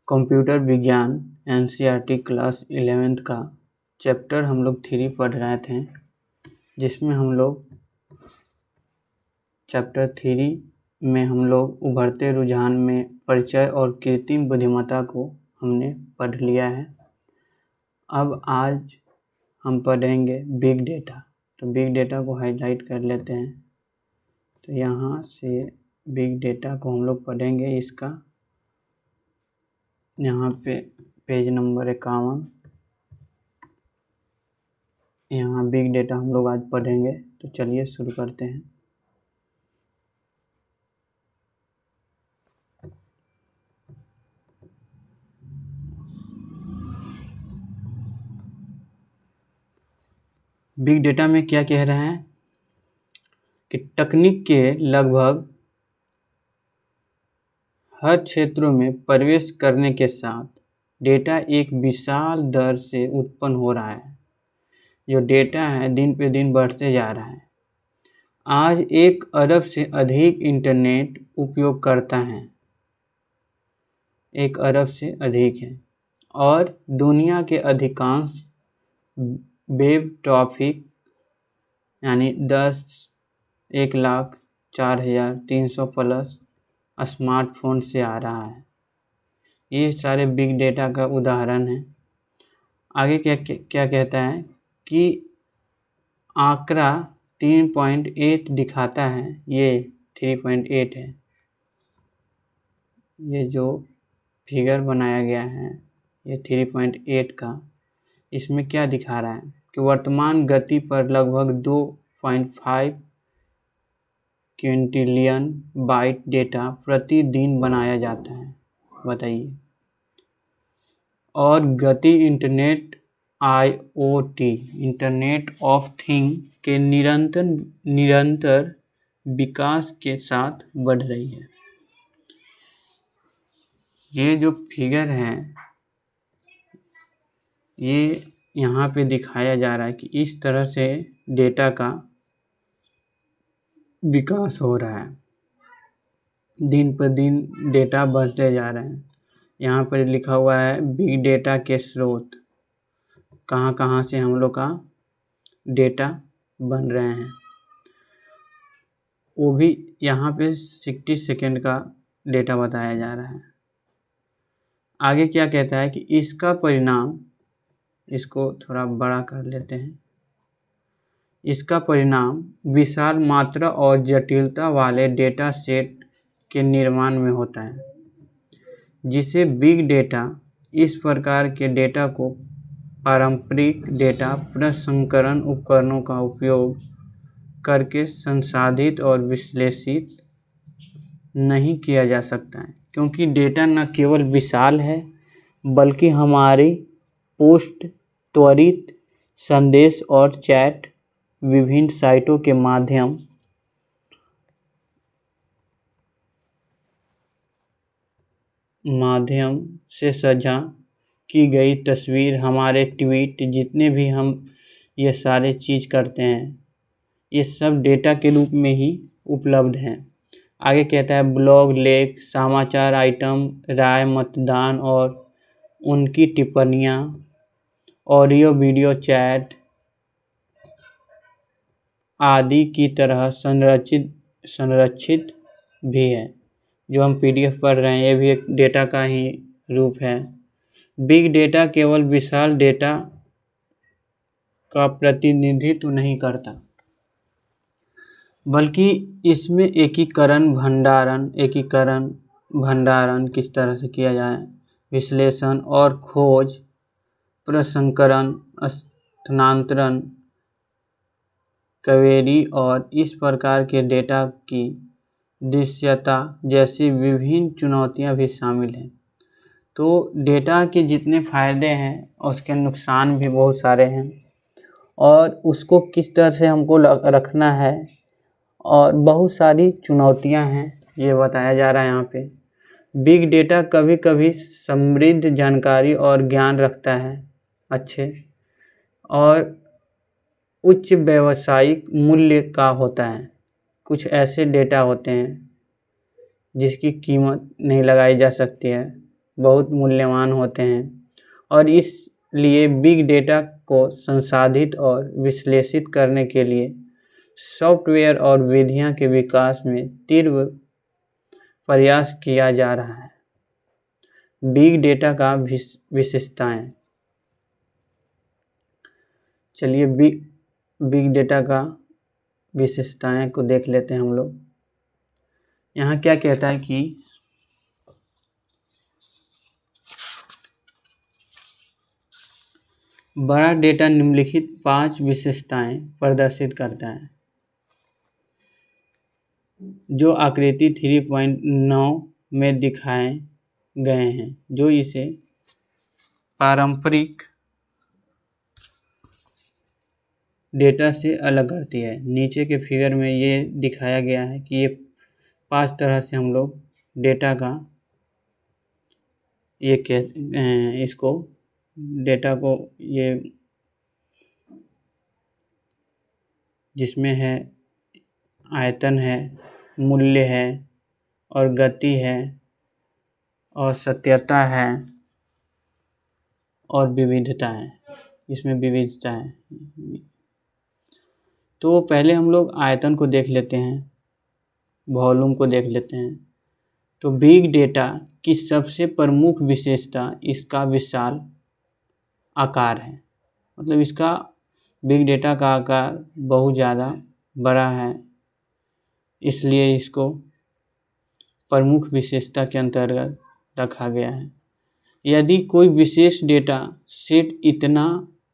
Computer विज्ञान NCERT class 11th का chapter हम लोग 3 पढ़ रहे थे, जिसमें हम लोग चैप्टर 3 में हम लोग उभरते रुझान में परिचय और कृत्रिम बुद्धिमत्ता को हमने पढ़ लिया है। अब आज हम पढ़ेंगे बिग डेटा। तो बिग डेटा को हाईलाइट कर लेते हैं। तो यहाँ से बिग डेटा को हम लोग पढ़ेंगे। इसका यहाँ पे पेज नंबर 51, यहाँ बिग डेटा हम लोग आज पढ़ेंगे। तो चलिए शुरू करते हैं। बिग डेटा में क्या कह रहे हैं कि तकनीक के लगभग हर क्षेत्रों में प्रवेश करने के साथ डेटा एक विशाल दर से उत्पन्न हो रहा है। जो डेटा है दिन पे दिन बढ़ते जा रहा है। आज 1 अरब से अधिक इंटरनेट उपयोगकर्ता हैं, 1 अरब से अधिक है, और दुनिया के अधिकांश वेब ट्रैफिक यानी 1,04,300 प्लस स्मार्टफोन से आ रहा है। ये सारे बिग डेटा का उदाहरण है। आगे क्या कहता है कि आंकड़ा 3.8 दिखाता है। ये 3.8 है। ये जो फिगर बनाया गया है ये 3.8 का, इसमें क्या दिखा रहा है कि वर्तमान गति पर लगभग 2.5 क्विंटिलियन बाइट डेटा प्रतिदिन बनाया जाता है। बताइए। और गति internet IoT internet of thing के निरंतर विकास के साथ बढ़ रही है। ये जो फिगर है ये यहाँ पे दिखाया जा रहा है कि इस तरह से डेटा का विकास हो रहा है। दिन पर दिन डेटा बढ़ते जा रहे हैं। यहाँ पर लिखा हुआ है बिग डेटा के स्रोत, कहाँ से हम लोग का डेटा बन रहे हैं। वो भी यहाँ पे 60 सेकेंड का डेटा बताया जा रहा है। आगे क्या कहता है कि इसका परिणाम, इसको थोड़ा बड़ा कर लेते हैं। इसका परिणाम विशाल मात्रा और जटिलता वाले डेटा सेट के निर्माण में होता है, जिसे बिग डेटा इस प्रकार के डेटा को पारंपरिक डेटा प्रसंस्करण उपकरणों का उपयोग करके संसाधित और विश्लेषित नहीं किया जा सकता है। क्योंकि डेटा न केवल विशाल है बल्कि हमारी पोस्ट, त्वरित संदेश और चैट विभिन्न साइटों के माध्यम से साझा की गई तस्वीर, हमारे ट्वीट, जितने भी हम ये सारे चीज़ करते हैं, ये सब डेटा के रूप में ही उपलब्ध हैं। आगे कहता है ब्लॉग, लेख, समाचार आइटम, राय, मतदान और उनकी टिप्पणियाँ, ऑडियो वीडियो चैट आदि की तरह संरक्षित भी है। जो हम PDF पढ़ रहे हैं ये भी एक डेटा का ही रूप है। बिग डेटा केवल विशाल डेटा का प्रतिनिधित्व नहीं करता बल्कि इसमें भंडारण किस तरह से किया जाए, विश्लेषण और खोज, प्रसंस्करण, स्थानांतरण, क्वेरी और इस प्रकार के डेटा की दृश्यता जैसी विभिन्न चुनौतियां भी शामिल हैं। तो डेटा के जितने फ़ायदे हैं उसके नुकसान भी बहुत सारे हैं, और उसको किस तरह से हमको रखना है, और बहुत सारी चुनौतियां हैं ये बताया जा रहा है यहाँ पे। बिग डेटा कभी कभी समृद्ध जानकारी और ज्ञान रखता है, अच्छे और उच्च व्यावसायिक मूल्य का होता है। कुछ ऐसे डेटा होते हैं जिसकी कीमत नहीं लगाई जा सकती है, बहुत मूल्यवान होते हैं और इसलिए बिग डेटा को संसाधित और विश्लेषित करने के लिए सॉफ्टवेयर और विधियां के विकास में तीव्र प्रयास किया जा रहा है। बिग डेटा का विशेषताएं। चलिए बिग डेटा का विशेषताएं को देख लेते हैं हम लोग। यहाँ क्या कहता है कि बड़ा डेटा निम्नलिखित 5 विशेषताएं प्रदर्शित करता है, जो आकृति 3.9 में दिखाए गए हैं, जो इसे पारंपरिक डेटा से अलग करती है। नीचे के फिगर में ये दिखाया गया है कि ये 5 तरह से हम लोग डेटा का इसको डेटा को ये जिसमें है आयतन है, मूल्य है और गति है और सत्यता है और विविधता है। इसमें विविधता है। तो पहले हम लोग आयतन को देख लेते हैं, वॉल्यूम को देख लेते हैं। तो बिग डेटा की सबसे प्रमुख विशेषता इसका विशाल आकार है। मतलब इसका बिग डेटा का आकार बहुत ज़्यादा बड़ा है, इसलिए इसको प्रमुख विशेषता के अंतर्गत रखा गया है। यदि कोई विशेष डेटा सेट इतना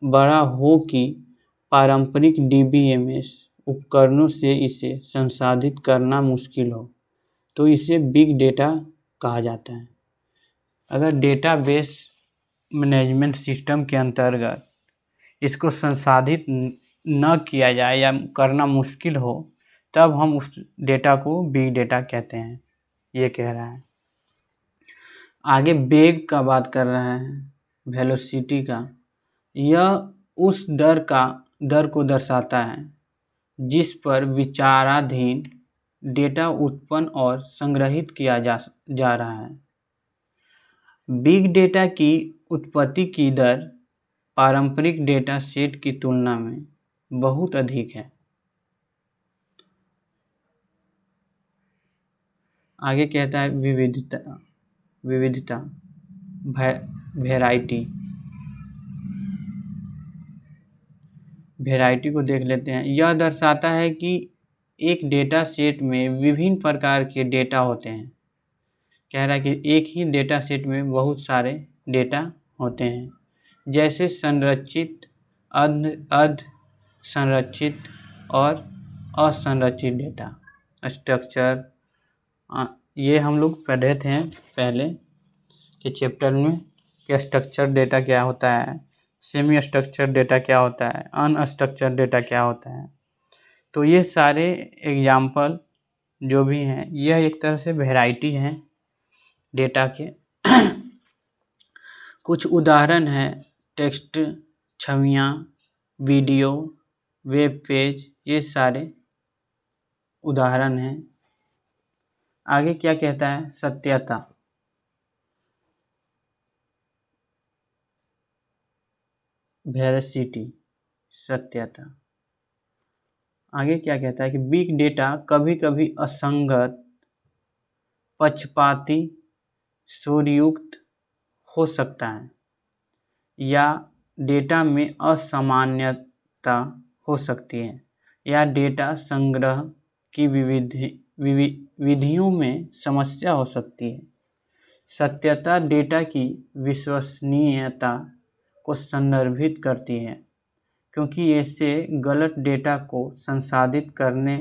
बड़ा हो कि पारंपरिक DBMS उपकरणों से इसे संसाधित करना मुश्किल हो, तो इसे बिग डेटा कहा जाता है। अगर डेटाबेस मैनेजमेंट सिस्टम के अंतर्गत इसको संसाधित न किया जाए या करना मुश्किल हो, तब हम उस डेटा को बिग डेटा कहते हैं, ये कह रहा है। आगे वेग का बात कर रहा है, वेलोसिटी का। यह उस दर को दर्शाता है जिस पर विचाराधीन डेटा उत्पन्न और संग्रहित किया जा रहा है। बिग डेटा की उत्पत्ति की दर पारंपरिक डेटा सेट की तुलना में बहुत अधिक है। आगे कहता है विविधता, वैरायटी को देख लेते हैं। यह दर्शाता है कि एक डेटा सेट में विभिन्न प्रकार के डेटा होते हैं। कह रहा है कि एक ही डेटा सेट में बहुत सारे डेटा होते हैं, जैसे संरचित, अर्ध संरचित और असंरचित डेटा स्ट्रक्चर। ये हम लोग पढ़े थे पहले के चैप्टर में कि स्ट्रक्चर डेटा क्या होता है, सेमी स्ट्रक्चर डेटा क्या होता है, अनस्ट्रक्चर डेटा क्या होता है। तो ये सारे एग्जाम्पल जो भी हैं, यह एक तरह से वैरायटी हैं डेटा के। कुछ उदाहरण हैं टेक्स्ट, छवियाँ, वीडियो, वेब पेज, ये सारे उदाहरण हैं। आगे क्या कहता है, सत्यता। वेरासिटी, सत्यता। आगे क्या कहता है कि बिग डेटा कभी कभी असंगत, पक्षपाती, शोरयुक्त हो सकता है या डेटा में असामान्यता हो सकती है या डेटा संग्रह की विधियों में समस्या हो सकती है। सत्यता डेटा की विश्वसनीयता को संदर्भित करती है, क्योंकि इससे गलत डेटा को संसाधित करने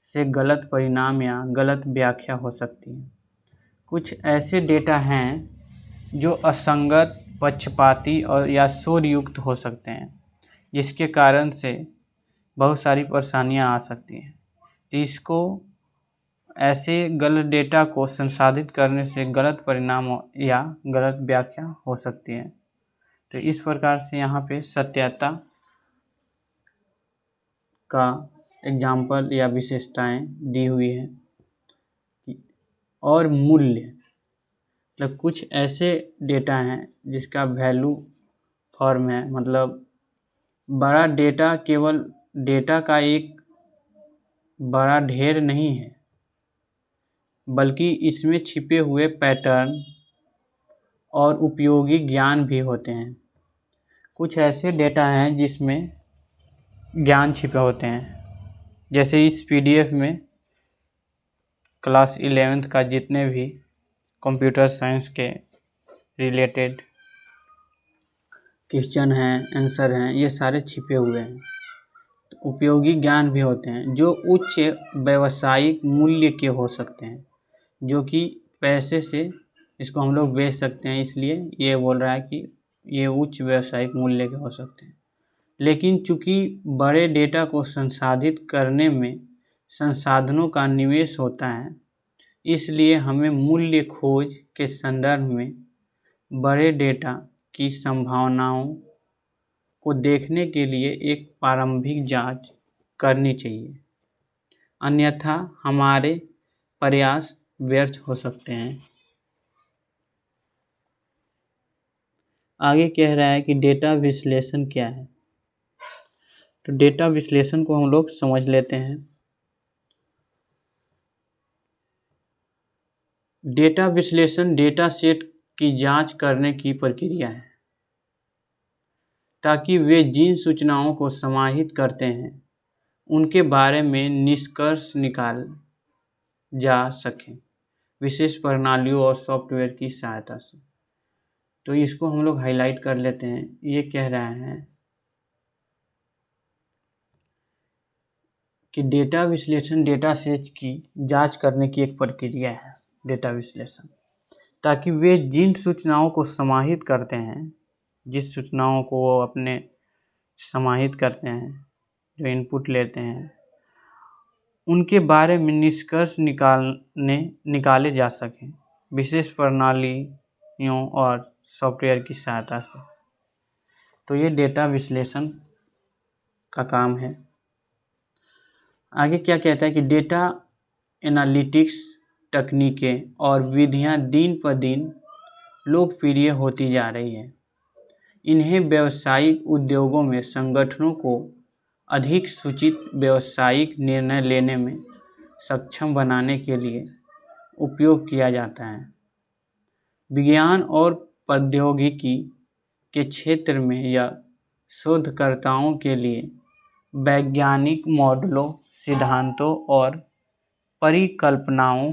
से गलत परिणाम या गलत व्याख्या हो सकती है। कुछ ऐसे डेटा हैं जो असंगत, पक्षपाती और या शोरयुक्त हो सकते हैं, जिसके कारण से बहुत सारी परेशानियां आ सकती हैं। तो इसको ऐसे गलत डेटा को संसाधित करने से गलत परिणाम या गलत व्याख्या हो सकती है। तो इस प्रकार से यहाँ पे सत्यता का एग्जाम्पल या विशेषताएं दी हुई है। और मूल्य, मतलब कुछ ऐसे डेटा हैं जिसका वैल्यू फॉर्म है, मतलब बड़ा डेटा केवल डेटा का एक बड़ा ढेर नहीं है, बल्कि इसमें छिपे हुए पैटर्न और उपयोगी ज्ञान भी होते हैं। कुछ ऐसे डेटा हैं जिसमें ज्ञान छिपे होते हैं, जैसे इस पीडीएफ में क्लास 11th का जितने भी कंप्यूटर साइंस के रिलेटेड क्वेश्चन हैं, आंसर हैं, ये सारे छिपे हुए हैं। तो उपयोगी ज्ञान भी होते हैं जो उच्च व्यावसायिक मूल्य के हो सकते हैं, जो कि पैसे से इसको हम लोग बेच सकते हैं, इसलिए ये बोल रहा है कि ये उच्च व्यावसायिक मूल्य के हो सकते हैं। लेकिन चूंकि बड़े डेटा को संसाधित करने में संसाधनों का निवेश होता है, इसलिए हमें मूल्य खोज के संदर्भ में बड़े डेटा की संभावनाओं को देखने के लिए एक प्रारंभिक जांच करनी चाहिए, अन्यथा हमारे प्रयास व्यर्थ हो सकते हैं। आगे कह रहा है कि डेटा विश्लेषण क्या है। तो डेटा विश्लेषण को हम लोग समझ लेते हैं। डेटा विश्लेषण डेटा सेट की जांच करने की प्रक्रिया है, ताकि वे जिन सूचनाओं को समाहित करते हैं उनके बारे में निष्कर्ष निकाल जा सके विशेष प्रणालियों और सॉफ्टवेयर की सहायता से। तो इसको हम लोग हाईलाइट कर लेते हैं। ये कह रहा है कि डेटा विश्लेषण डेटा सेट की जांच करने की एक प्रक्रिया है, डेटा विश्लेषण, ताकि वे जिन सूचनाओं को समाहित करते हैं, जिस सूचनाओं को वो अपने समाहित करते हैं, जो इनपुट लेते हैं, उनके बारे में निष्कर्ष निकाले जा सकें विशेष प्रणालियों और सॉफ्टवेयर की सहायता से। तो ये डेटा विश्लेषण का काम है। आगे क्या कहता है कि डेटा एनालिटिक्स तकनीकें और विधियां दिन पर दिन लोकप्रिय होती जा रही है। इन्हें व्यावसायिक उद्योगों में संगठनों को अधिक सूचित व्यावसायिक निर्णय लेने में सक्षम बनाने के लिए उपयोग किया जाता है। विज्ञान और प्रौद्योगिकी के क्षेत्र में यह शोधकर्ताओं के लिए वैज्ञानिक मॉडलों, सिद्धांतों और परिकल्पनाओं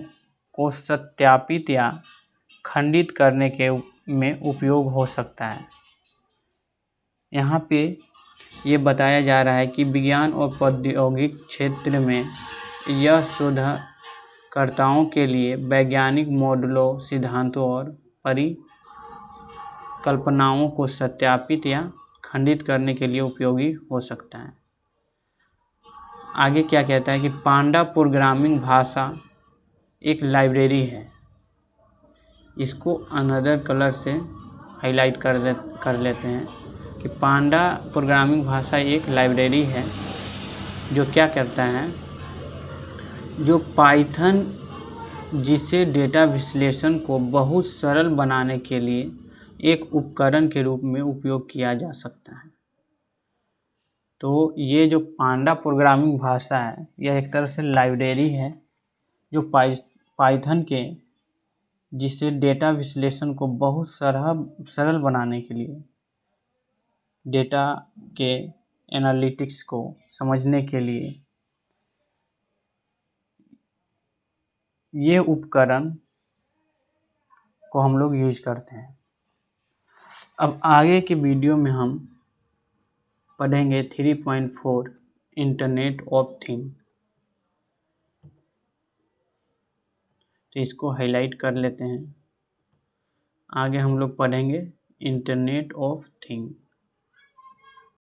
को सत्यापित या खंडित करने के में उपयोग हो सकता है। यहाँ पे ये बताया जा रहा है कि विज्ञान और प्रौद्योगिक क्षेत्र में यह शोधकर्ताओं के लिए वैज्ञानिक मॉडलों, सिद्धांतों और परिकल्पनाओं को सत्यापित या खंडित करने के लिए उपयोगी हो सकता है। आगे क्या कहता है कि पांडा प्रोग्रामिंग भाषा एक लाइब्रेरी है। इसको अनदर कलर से हाईलाइट कर लेते हैं कि पांडा प्रोग्रामिंग भाषा एक लाइब्रेरी है जो क्या करता है, जो पाइथन, जिसे डेटा विश्लेषण को बहुत सरल बनाने के लिए एक उपकरण के रूप में उपयोग किया जा सकता है। तो ये जो पांडा प्रोग्रामिंग भाषा है, यह एक तरह से लाइब्रेरी है जो पाइथन के, जिसे डेटा विश्लेषण को बहुत सरल बनाने के लिए, डेटा के एनालिटिक्स को समझने के लिए ये उपकरण को हम लोग यूज करते हैं। अब आगे के वीडियो में हम पढ़ेंगे 3.4 इंटरनेट ऑफ थिंग। तो इसको हाईलाइट कर लेते हैं। आगे हम लोग पढ़ेंगे इंटरनेट ऑफ थिंग।